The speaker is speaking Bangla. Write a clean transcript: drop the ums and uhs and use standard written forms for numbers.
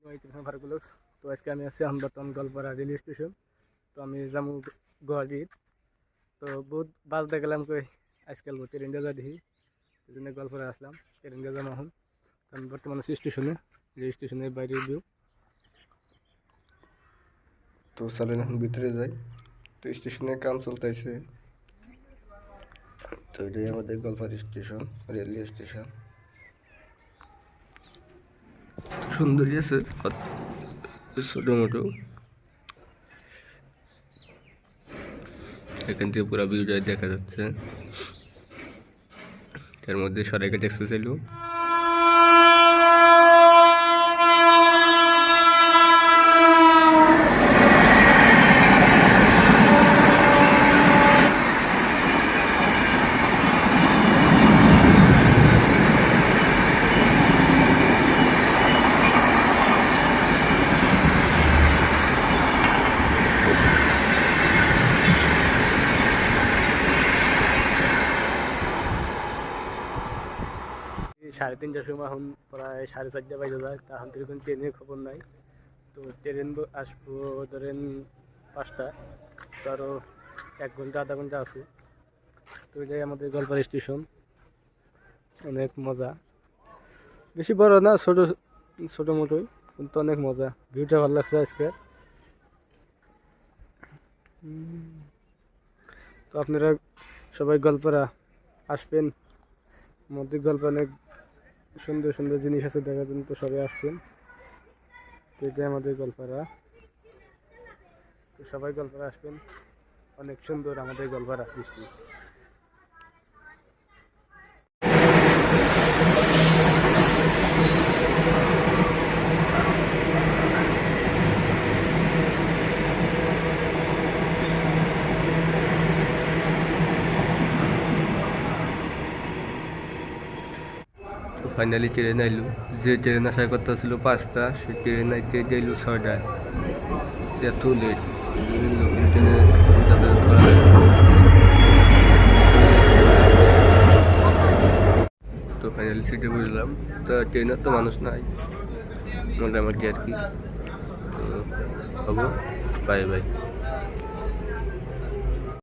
ফারুকুল। তো আজকে আমি আছি বর্তমান গোয়ালপাড়া রেলওয়ে স্টেশন। তো আমি যাবো গুয়াহাটিত। তো বহুত বাস দেখালাম কই আজকাল ট্রেন যা দেখি এই জন্য গোয়ালপাড়া আসলাম। ট্রেন যা যাম এখন। আমি বর্তমানে আছি স্টেশনে, রেল স্টেশনের বাইরের ভিউ। তো চলেন এখন ভিতরে যাই। তো স্টেশনের কাম চলতেছে। তো এটাই আমাদের গোয়ালপাড়া স্টেশন, রেলওয়ে স্টেশন। সুন্দরই আছে, ছোটো মোটো। এখান থেকে পুরো ভিউটা দেখা যাচ্ছে। তার মধ্যে সরাইঘাট এক্সপ্রেস এলো। সাড়ে 3টার সময় এখন প্রায় 4:30 বাজে যায়। তখন থেকে কোনো ট্রেনের খবর নাই। তো ট্রেন আসবো ধরেন 5টা। তো আরও 1 ঘন্টা আধা ঘন্টা আছে। তো এটাই আমাদের গোয়ালপাড়া স্টেশন। অনেক মজা, বেশি বড় না, ছোটো ছোটো মোটোই, কিন্তু অনেক মজা। ভিউটা ভালো লাগছে আজকে। তো আপনারা সবাই গোয়ালপাড়া আসবেন। আমাদের গোয়ালপাড়া অনেক সুন্দর সুন্দর জিনিস আছে দেখার জন্য। তো সবাই আসবেন। তো এটাই আমাদের গোয়ালপাড়া। তো সবাই গোয়ালপাড়া আসবেন, অনেক সুন্দর আমাদের গোয়ালপাড়া ডিস্ট্রিক্ট। ফাইনালি ট্রেন আইলো। যে ট্রেন আসার কথা ছিল 5টা, সে ট্রেন আইতে যাইল 6টায়। এত লেট, নতুন ট্রেনে যাতায়াত করা যায়। তো ফাইনালি সিটে বুঝলাম। তো ট্রেনের তো মানুষ নাই মোটামুটি আর কি। তো হবো, বাই বাই।